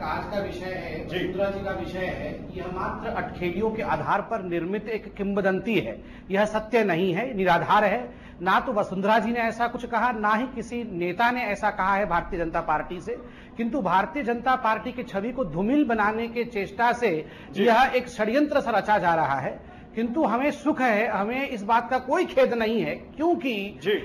आज का विषय है, वसुंधरा जी का विषय है, यह मात्र अटखेलियों के आधार पर निर्मित एक किंवदंती है। यह सत्य नहीं है, निराधार है। ना तो वसुंधरा जी ने ऐसा कुछ कहा, ना ही किसी नेता ने ऐसा कहा है भारतीय जनता पार्टी से, किंतु भारतीय जनता पार्टी की छवि को धूमिल बनाने के चेष्टा से यह एक षड्यंत्र सा रचा जा रहा है। किंतु हमें सुख है, हमें इस बात का कोई खेद नहीं है, क्योंकि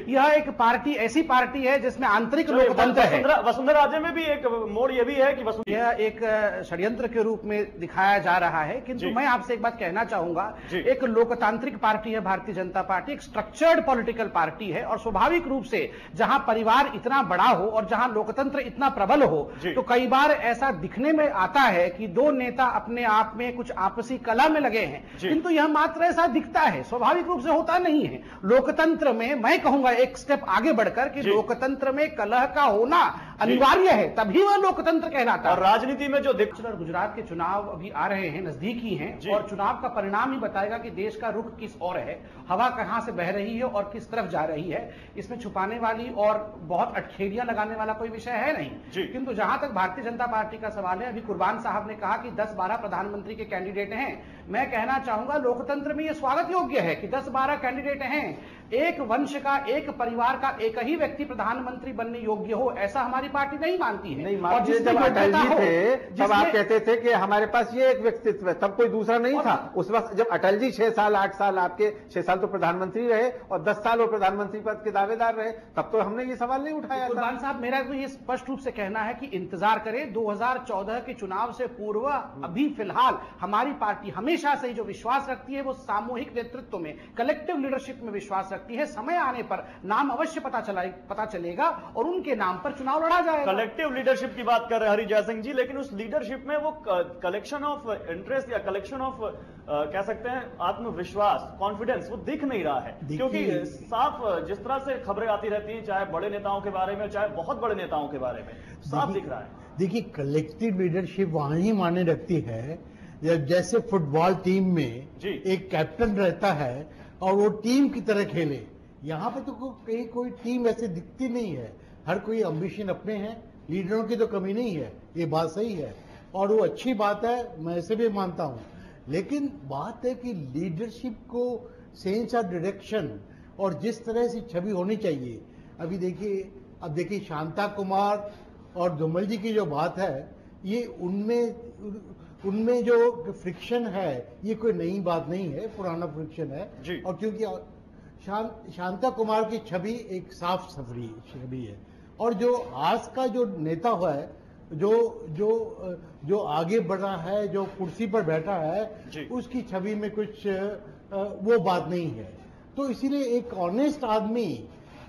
यह एक पार्टी ऐसी पार्टी है जिसमें आंतरिक लोकतंत्र है। वसुंधरा राजे में भी एक मोड़ यह भी है कि यह एक षड्यंत्र के रूप में दिखाया जा रहा है। किंतु मैं आपसे एक बात कहना चाहूंगा, एक लोकतांत्रिक पार्टी है भारतीय जनता पार्टी, एक स्ट्रक्चर्ड पॉलिटिकल पार्टी है, और स्वाभाविक रूप से जहां परिवार इतना बड़ा हो और जहां लोकतंत्र इतना प्रबल हो, तो कई बार ऐसा दिखने में आता है कि दो नेता अपने आप में कुछ आपसी कलह में लगे हैं, किंतु यह मात्र ऐसा दिखता है, स्वाभाविक रूप से होता नहीं है। लोकतंत्र में मैं कहूंगा एक स्टेप आगे बढ़कर कि लोकतंत्र में कलह का होना अनिवार्य है, तभी वह लोकतंत्र कहलाता है। और राजनीति में जो गुजरात के चुनाव अभी आ रहे हैं, नजदीकी हैं, और चुनाव का परिणाम ही बताएगा कि देश का रुख किस ओर है, हवा कहां से बह रही है और किस तरफ जा रही है। इसमें छुपाने वाली और बहुत अटखेलियां लगाने वाला कोई विषय है नहीं। किंतु जहां तक भारतीय जनता पार्टी का सवाल है, अभी कुर्बान साहब ने कहा कि 10-12 प्रधानमंत्री के कैंडिडेट हैं। मैं कहना चाहूंगा लोकतंत्र में यह स्वागत योग्य है कि 10-12 कैंडिडेट हैं। एक वंश का, एक परिवार का एक ही व्यक्ति प्रधानमंत्री बनने योग्य हो, ऐसा हमारी पार्टी नहीं मानती है। और जब अटल जी थे तब आप कहते थे कि हमारे पास ये एक व्यक्तित्व है, तब कोई दूसरा नहीं था। उस वक्त जब अटल जी 6 साल 8 साल, आपके 6 साल तो प्रधानमंत्री रहे और 10 साल वो प्रधानमंत्री पद के दावेदार रहे, तब तो हमने ये सवाल नहीं उठाया। कुर्बान साहब, मेरा तो ये स्पष्ट रूप से कहना है कि इंतजार करें 2014 के चुनाव से पूर्व। अभी फिलहाल हमारी पार्टी हमेशा से जो विश्वास रखती है वो सामूहिक नेतृत्व में, कलेक्टिव लीडरशिप में विश्वास रखती है। समय आने पर नाम अवश्य पता चलेगा और उनके नाम पर चुनाव लड़ा जाएगा। कलेक्टिव लीडरशिप की बात कर रहे हैं हरि जयसिंह जी, लेकिन उस लीडरशिप में वो कलेक्शन ऑफ इंटरेस्ट या कलेक्शन ऑफ कह सकते हैं आत्मविश्वास, कॉन्फिडेंस, वो दिख नहीं रहा है। क्योंकि साफ जिस तरह से खबरें आती रहती हैं, चाहे बड़े नेताओं के बारे में, चाहे बहुत बड़े नेताओं के बारे में, साफ दिख रहा है। देखिए, कलेक्टिव लीडरशिप वहां ही माने रखती है जैसे फुटबॉल टीम में एक कैप्टन रहता है और वो टीम की तरह खेले। यहाँ पे तो कहीं कोई टीम ऐसे दिखती नहीं है, हर कोई एम्बिशन अपने हैं, लीडरों की तो कमी नहीं है, ये बात सही है और वो अच्छी बात है, मैं इसे भी मानता हूँ। लेकिन बात है कि लीडरशिप को सेंस ऑफ डायरेक्शन और जिस तरह से छवि होनी चाहिए। अब देखिए शांता कुमार और धूमल जी की जो बात है, ये उनमें जो फ्रिक्शन है, ये कोई नई बात नहीं है, पुराना फ्रिक्शन है। और क्योंकि शांता कुमार की छवि एक साफ सफरी छवि है, और जो आज का जो नेता हुआ है, जो आगे बढ़ा है, जो कुर्सी पर बैठा है, उसकी छवि में कुछ वो बात नहीं है। तो इसीलिए एक ऑनेस्ट आदमी,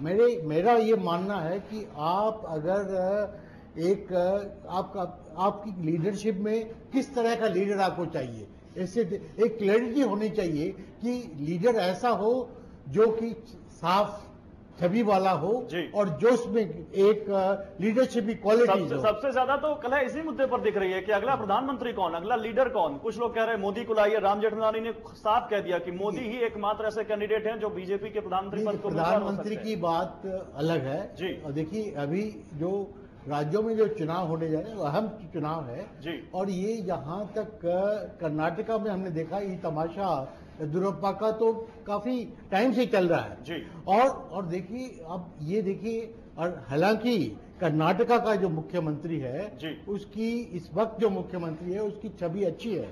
मेरा ये मानना है कि आप अगर आपकी लीडरशिप में किस तरह का लीडर आपको चाहिए, इससे एक क्लैरिटी होनी चाहिए कि लीडर ऐसा हो जो कि साफ छवि वाला हो और जो उसमें एक लीडरशिप की क्वालिटी। सबसे ज्यादा तो कलह इसी मुद्दे पर दिख रही है कि अगला प्रधानमंत्री कौन, अगला लीडर कौन। कुछ लोग कह रहे हैं मोदी को लाइए। राम जेठमलानी ने साफ कह दिया कि मोदी ही एकमात्र ऐसे कैंडिडेट हैं जो बीजेपी के प्रधानमंत्री पद को। प्रधानमंत्री की बात अलग है और देखिए अभी जो राज्यों में जो चुनाव होने जा रहे हैं वो अहम चुनाव है और ये यहाँ तक कर्नाटका में हमने देखा ये तमाशा येदियुरप्पा का तो काफी टाइम से चल रहा है और देखिए और हालांकि कर्नाटका का जो मुख्यमंत्री है उसकी इस वक्त जो मुख्यमंत्री है उसकी छवि अच्छी है,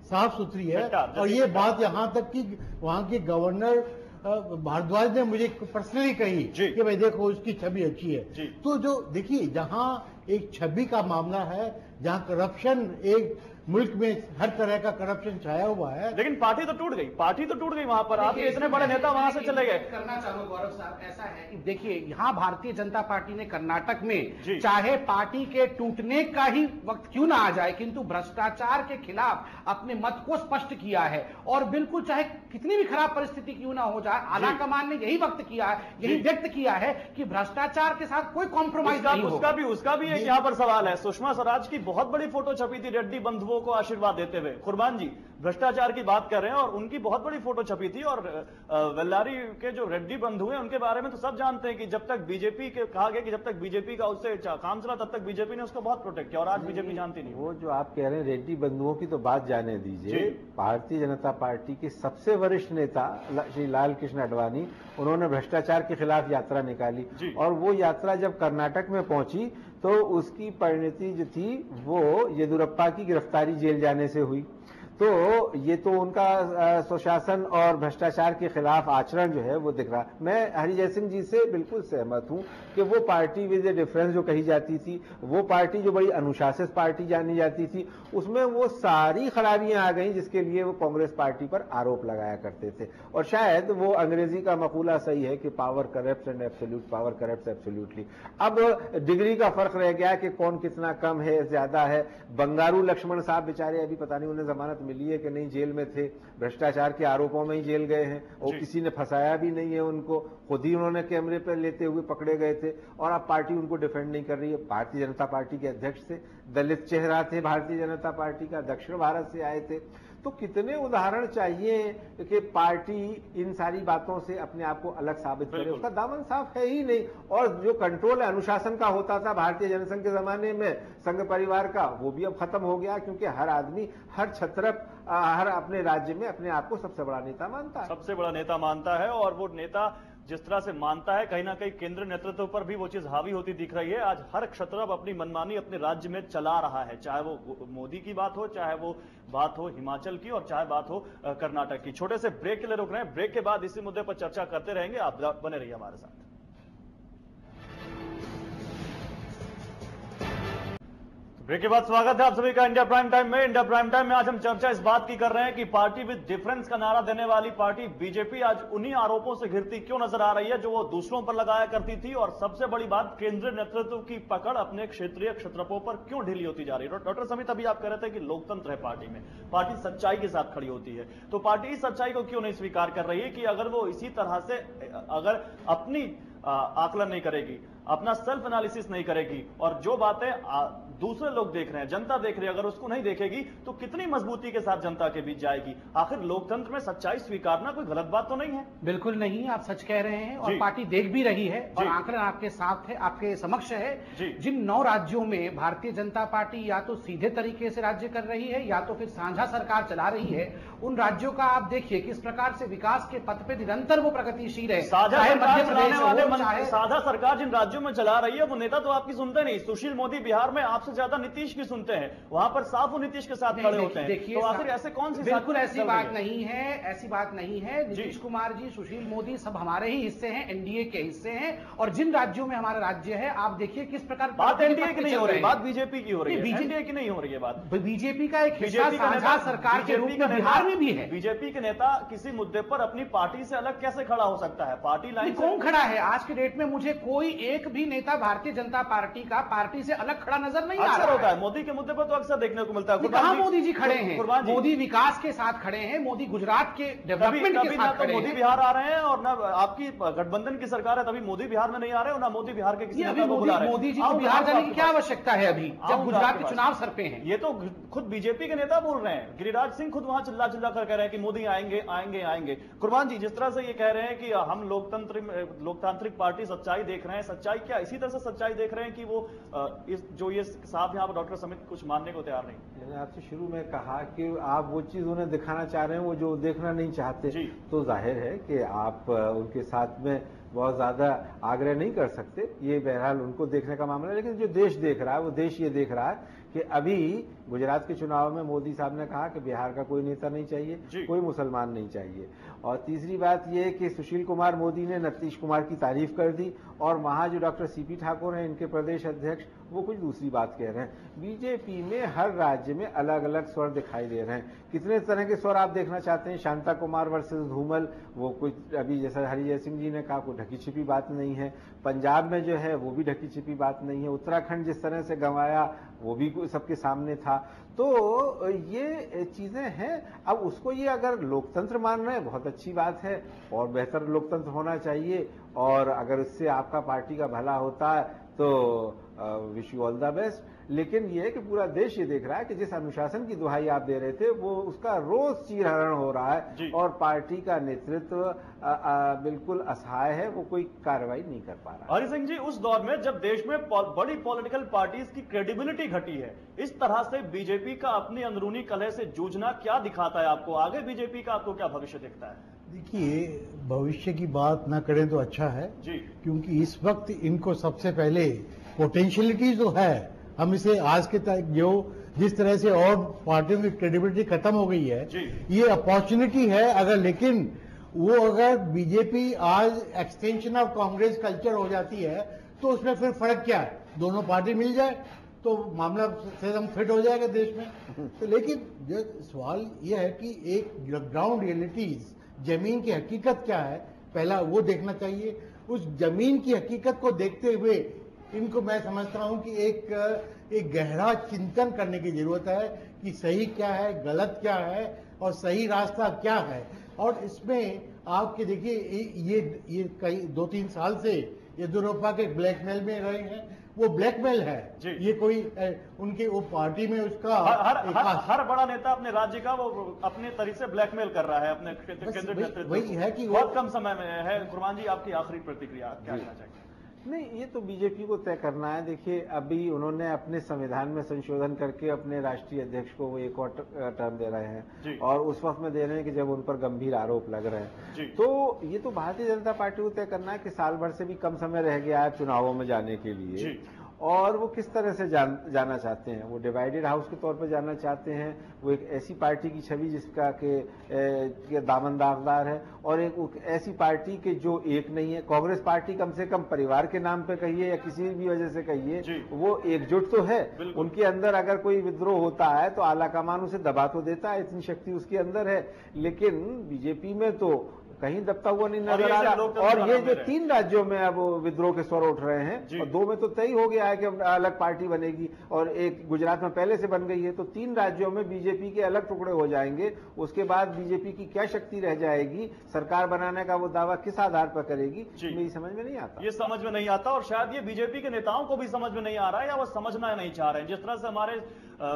साफ सुथरी है। और ये बात यहाँ तक कि वहाँ के गवर्नर भारद्वाज ने मुझे पर्सनली कही कि भाई देखो उसकी छवि अच्छी है। तो जो देखिए जहां एक छवि का मामला है, जहां करप्शन एक मुल्क में हर तरह का करप्शन छाया हुआ है, लेकिन पार्टी तो टूट गई वहां पर। आपके इतने बड़े नेता वहां से चले गए। करना चाहूंगा गौरव साहब, ऐसा है कि देखिए यहाँ भारतीय जनता पार्टी ने कर्नाटक में चाहे पार्टी के टूटने का ही वक्त क्यों ना आ जाए, किंतु भ्रष्टाचार के खिलाफ अपने मत को स्पष्ट किया है और बिल्कुल चाहे कितनी भी खराब परिस्थिति क्यों ना हो जाए, आला कमान ने यही व्यक्त किया है कि भ्रष्टाचार के साथ कोई कॉम्प्रोमाइज नहीं होगा। उसका भी एक यहाँ पर सवाल है। सुषमा स्वराज की बहुत बड़ी फोटो छपी थी रेड्डी बंधुओं को आशीर्वाद देते हुए। कुर्बान जी भ्रष्टाचार की बात कर रहे हैं और उनकी बहुत बड़ी फोटो छपी थी, और वेल्लारी के जो रेड्डी बंधु हैं उनके बारे में तो सब जानते हैं कि जब तक बीजेपी के कहा गया कि जब तक बीजेपी का उससे काम चला तब तक बीजेपी ने उसको बहुत प्रोटेक्ट किया, और आज बीजेपी जानती नहीं। वो जो आप कह रहे हैं रेड्डी बंधुओं की तो बात जाने दीजिए। भारतीय जनता पार्टी के सबसे वरिष्ठ नेता श्री लाल कृष्ण आडवाणी, उन्होंने भ्रष्टाचार के खिलाफ यात्रा निकाली और वो यात्रा जब कर्नाटक में पहुंची तो उसकी परिणति जो थी वो येदियुरप्पा की गिरफ्तारी जेल जाने से हुई। तो ये तो उनका सुशासन और भ्रष्टाचार के खिलाफ आचरण जो है वो दिख रहा। मैं हरिजय सिंह जी से बिल्कुल सहमत हूं कि वो पार्टी विद ए डिफरेंस जो कही जाती थी, वो पार्टी जो बड़ी अनुशासित पार्टी जानी जाती थी, उसमें वो सारी खराबियां आ गई जिसके लिए वो कांग्रेस पार्टी पर आरोप लगाया करते थे। और शायद वो अंग्रेजी का मकूला सही है कि power corrupts and absolute power corrupts absolutely. अब डिग्री का फर्क रह गया कि कौन कितना कम है ज्यादा है। बंगारू लक्ष्मण साहब बेचारे अभी पता नहीं उन्हें जमानत मिली है कि नहीं, जेल में थे, भ्रष्टाचार के आरोपों में ही जेल गए हैं और किसी ने फंसाया भी नहीं है उनको, खुद ही उन्होंने कैमरे पर लेते हुए पकड़े गए थे और अब पार्टी उनको डिफेंड नहीं कर रही है। भारतीय जनता पार्टी के अध्यक्ष थे, दलित चेहरा थे भारतीय जनता पार्टी का, दक्षिण भारत से आए थे। तो कितने उदाहरण चाहिए कि पार्टी इन सारी बातों से अपने आप को अलग साबित करे, उसका दामन साफ है ही नहीं। और जो कंट्रोल अनुशासन का होता था भारतीय जनसंघ के जमाने में संघ परिवार का, वो भी अब खत्म हो गया, क्योंकि हर आदमी हर छत्रप हर अपने राज्य में अपने आप को सबसे बड़ा नेता मानता है, सबसे बड़ा नेता मानता है। और वो नेता जिस तरह से मानता है, कहीं ना कहीं केंद्र नेतृत्व पर भी वो चीज हावी होती दिख रही है। आज हर क्षत्रप अपनी मनमानी अपने राज्य में चला रहा है, चाहे वो मोदी की बात हो, चाहे वो बात हो हिमाचल की, और चाहे बात हो कर्नाटक की। छोटे से ब्रेक के लिए रुक रहे हैं, ब्रेक के बाद इसी मुद्दे पर चर्चा करते रहेंगे, आप बने रहिए हमारे साथ। ब्रेक के बाद स्वागत है आप सभी का इंडिया प्राइम टाइम में। इंडिया प्राइम टाइम में आज हम चर्चा इस बात की कर रहे हैं कि पार्टी विद डिफरेंस का नारा देने वाली पार्टी बीजेपी आज उन्हीं आरोपों से घिरती क्यों नजर आ रही है जो वो दूसरों पर लगाया करती थी, और सबसे बड़ी बात केंद्रीय नेतृत्व की पकड़ अपने क्षेत्रीय क्षत्रपों पर क्यों ढीली होती जा रही है। डॉक्टर समित, अभी आप कह रहे थे कि लोकतंत्र है पार्टी में, पार्टी सच्चाई के साथ खड़ी होती है, तो पार्टी इस सच्चाई को क्यों नहीं स्वीकार कर रही है कि अगर वो इसी तरह से अगर अपनी आकलन नहीं करेगी, अपना सेल्फ एनालिसिस नहीं करेगी, और जो बातें दूसरे लोग देख रहे हैं, जनता देख रही है, अगर उसको नहीं देखेगी तो कितनी मजबूती के साथ जनता के बीच जाएगी। आखिर लोकतंत्र में सच्चाई स्वीकारना कोई गलत बात तो नहीं है? बिल्कुल नहीं, आप सच कह रहे हैं और पार्टी देख भी रही है और आंकड़े आपके साथ है, आपके समक्ष है। जिन 9 राज्यों में भारतीय जनता पार्टी या तो सीधे तरीके से राज्य कर रही है या तो फिर साझा सरकार चला रही है, उन राज्यों का आप देखिए किस प्रकार से विकास के पथ पे निरंतर वो प्रगतिशील है। साझा सरकार जिन राज्यों में चला रही है वो नेता तो आपकी सुनते नहीं। सुशील मोदी बिहार में आपसे ज्यादा नीतीश की सुनते हैं, वहां पर साफ वो नीतीश के साथ खड़े होते हैं। देखिए तो आखिर ऐसे कौन सी बिल्कुल ऐसी बात नहीं है, ऐसी बात नहीं है। नीतीश कुमार जी, सुशील मोदी सब हमारे ही हिस्से हैं, एनडीए के हिस्से हैं, और जिन राज्यों में हमारा राज्य है आप देखिए किस प्रकार बात एनडीए की नहीं हो रही, बात बीजेपी की हो रही है, एनडीए की नहीं हो रही है बात। बीजेपी का एक हिस्सा साझा सरकार के रूप में बिहार में भी है। बीजेपी के नेता किसी मुद्दे पर अपनी पार्टी से अलग कैसे खड़ा हो सकता है? पार्टी लाइन कौन खड़ा है आज के डेट में? मुझे कोई एक भी नेता भारतीय जनता पार्टी का पार्टी से अलग खड़ा नजर नहीं आ रहा है। मोदी के मुद्दे पर तो अक्सर देखने को मिलता है। कहां मोदी जी खड़े हैं? मोदी विकास के साथ खड़े हैं, मोदी गुजरात के डेवलपमेंट के साथ खड़े हैं। मोदी बिहार आ रहे हैं और ना आपकी गठबंधन की सरकार है, तभी मोदी बिहार में नहीं आ रहे और ना मोदी बिहार के किसी नेता को बुला रहे हैं। मोदी जी को बिहार जाने की क्या आवश्यकता है अभी, जब गुजरात के चुनाव सर पे हैं? ये तो खुद बीजेपी के नेता बोल रहे हैं। गिरिराज सिंह खुद वहां चिल्ला चिल्ला कर कह रहे हैं कि मोदी आएंगे आएंगे आएंगे। कुर्बान जी, जिस तरह से ये कह रहे हैं कि हम लोकतांत्रिक पार्टी सच्चाई देख रहे हैं, सच्चाई क्या इसी तरह से सच्चाई देख रहे हैं कि वो जो ये साहब यहाँ पर डॉक्टर समित कुछ मानने को तैयार नहीं? मैंने आपसे शुरू में कहा कि आप वो चीज उन्हें दिखाना चाह रहे हैं वो जो देखना नहीं चाहते, तो जाहिर है कि आप उनके साथ में बहुत ज्यादा आग्रह नहीं कर सकते। ये बहरहाल उनको देखने का मामला है, लेकिन जो देश देख रहा है वो देश ये देख रहा है कि अभी गुजरात के चुनाव में मोदी साहब ने कहा कि बिहार का कोई नेता नहीं चाहिए, कोई मुसलमान नहीं चाहिए। और तीसरी बात यह कि सुशील कुमार मोदी ने नीतीश कुमार की तारीफ कर दी और वहां जो डॉक्टर सीपी ठाकुर हैं इनके प्रदेश अध्यक्ष, वो कुछ दूसरी बात कह रहे हैं। बीजेपी में हर राज्य में अलग अलग स्वर दिखाई दे रहे हैं। कितने तरह के स्वर आप देखना चाहते हैं? शांता कुमार वर्सेस धूमल, वो कुछ अभी जैसा हरिजय सिंह जी ने कहा कोई ढकी छिपी बात नहीं है। पंजाब में जो है वो भी ढकी छिपी बात नहीं है। उत्तराखंड जिस तरह से गंवाया वो भी सबके सामने था। तो ये चीजें हैं। अब उसको ये अगर लोकतंत्र मान रहे हैं बहुत अच्छी बात है और बेहतर लोकतंत्र होना चाहिए, और अगर इससे आपका पार्टी का भला होता है तो wish you all the best. लेकिन ये है कि पूरा देश ये देख रहा है कि जिस अनुशासन की दुहाई आप दे रहे थे वो उसका रोज चीरहरण हो रहा है और पार्टी का नेतृत्व बिल्कुल असहाय है, वो कोई कार्रवाई नहीं कर पा रहा। हरि सिंह जी, उस दौर में जब देश में बड़ी पॉलिटिकल पार्टीज की क्रेडिबिलिटी घटी है, इस तरह से बीजेपी का अपनी अंदरूनी कलह से जूझना क्या दिखाता है आपको? आगे बीजेपी का आपको क्या भविष्य दिखता है? देखिए, भविष्य की बात ना करें तो अच्छा है जी, क्योंकि इस वक्त इनको सबसे पहले पोटेंशियलिटी जो है, हम इसे आज के तक जो जिस तरह से और पार्टियों की क्रेडिबिलिटी खत्म हो गई है, ये अपॉर्चुनिटी है। अगर लेकिन वो अगर बीजेपी आज एक्सटेंशन ऑफ कांग्रेस कल्चर हो जाती है तो उसमें फिर फर्क क्या है? दोनों पार्टी मिल जाए तो मामला एकदम फिट हो जाएगा देश में। तो लेकिन जो सवाल ये है कि एक ग्राउंड रियलिटीज, जमीन की हकीकत क्या है, पहला वो देखना चाहिए। उस जमीन की हकीकत को देखते हुए इनको मैं समझता हूं कि एक गहरा चिंतन करने की जरूरत है कि सही क्या है, गलत क्या है और सही रास्ता क्या है। और इसमें आपके देखिए ये कई 2-3 साल से येदियुरप्पा के ब्लैकमेल में रहे हैं, वो ब्लैकमेल है, ये कोई उनके वो पार्टी में उसका हर बड़ा नेता अपने राज्य का वो अपने तरीके से ब्लैकमेल कर रहा है अपने केंद्रीय नेतृत्व। वही है कि बहुत कम समय में है। कुरबान जी, आपकी आखिरी प्रतिक्रिया क्या कहना चाहेंगे? नहीं, ये तो बीजेपी को तय करना है। देखिए, अभी उन्होंने अपने संविधान में संशोधन करके अपने राष्ट्रीय अध्यक्ष को वो एक और टर्म दे रहे हैं और उस वक्त में दे रहे हैं कि जब उन पर गंभीर आरोप लग रहे हैं। तो ये तो भारतीय जनता पार्टी को तय करना है कि साल भर से भी कम समय रह गया है चुनावों में जाने के लिए और वो किस तरह से जाना चाहते हैं। वो डिवाइडेड हाउस के तौर पर जाना चाहते हैं, वो एक ऐसी पार्टी की छवि जिसका के दामन दागदार है और एक ऐसी पार्टी के जो एक नहीं है। कांग्रेस पार्टी कम से कम परिवार के नाम पे कहिए या किसी भी वजह से कहिए, वो एकजुट तो है। उनके अंदर अगर कोई विद्रोह होता है तो आला कमान उसे दबा तो देता है, इतनी शक्ति उसके अंदर है। लेकिन बीजेपी में तो कहीं दबता हुआ नहीं नजर आ रहा। और ये जो 3 राज्यों में अब विद्रोह के स्वर उठ रहे हैं और 2 में तो तय हो गया है कि अलग पार्टी बनेगी और एक गुजरात में पहले से बन गई है, तो 3 राज्यों में बीजेपी के अलग टुकड़े हो जाएंगे। उसके बाद बीजेपी की क्या शक्ति रह जाएगी, सरकार बनाने का वो दावा किस आधार पर करेगी, मेरी समझ में नहीं आता। ये समझ में नहीं आता और शायद ये बीजेपी के नेताओं को भी समझ में नहीं आ रहा है या वो समझना नहीं चाह रहे हैं। जिस तरह से हमारे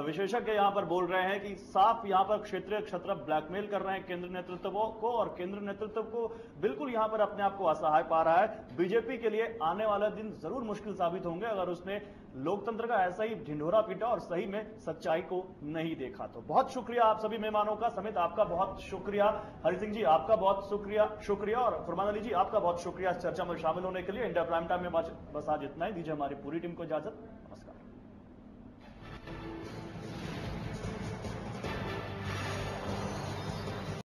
विशेषज्ञ यहाँ पर बोल रहे हैं कि साफ यहाँ पर क्षेत्रीय क्षत्र ब्लैकमेल कर रहे हैं केंद्र नेतृत्व को और केंद्र नेतृत्व को बिल्कुल यहाँ पर अपने आप को असहाय पा रहा है। बीजेपी के लिए आने वाले दिन जरूर मुश्किल साबित होंगे अगर उसने लोकतंत्र का ऐसा ही ढिंढोरा पीटा और सही में सच्चाई को नहीं देखा। तो बहुत शुक्रिया आप सभी मेहमानों का, समित आपका बहुत शुक्रिया, हरि सिंह जी आपका बहुत शुक्रिया और कुरबान अली जी आपका बहुत शुक्रिया इस चर्चा में शामिल होने के लिए। इंडिया प्राइम टाइम में बस आज इतना ही। दीजिए हमारी पूरी टीम को इजाजत।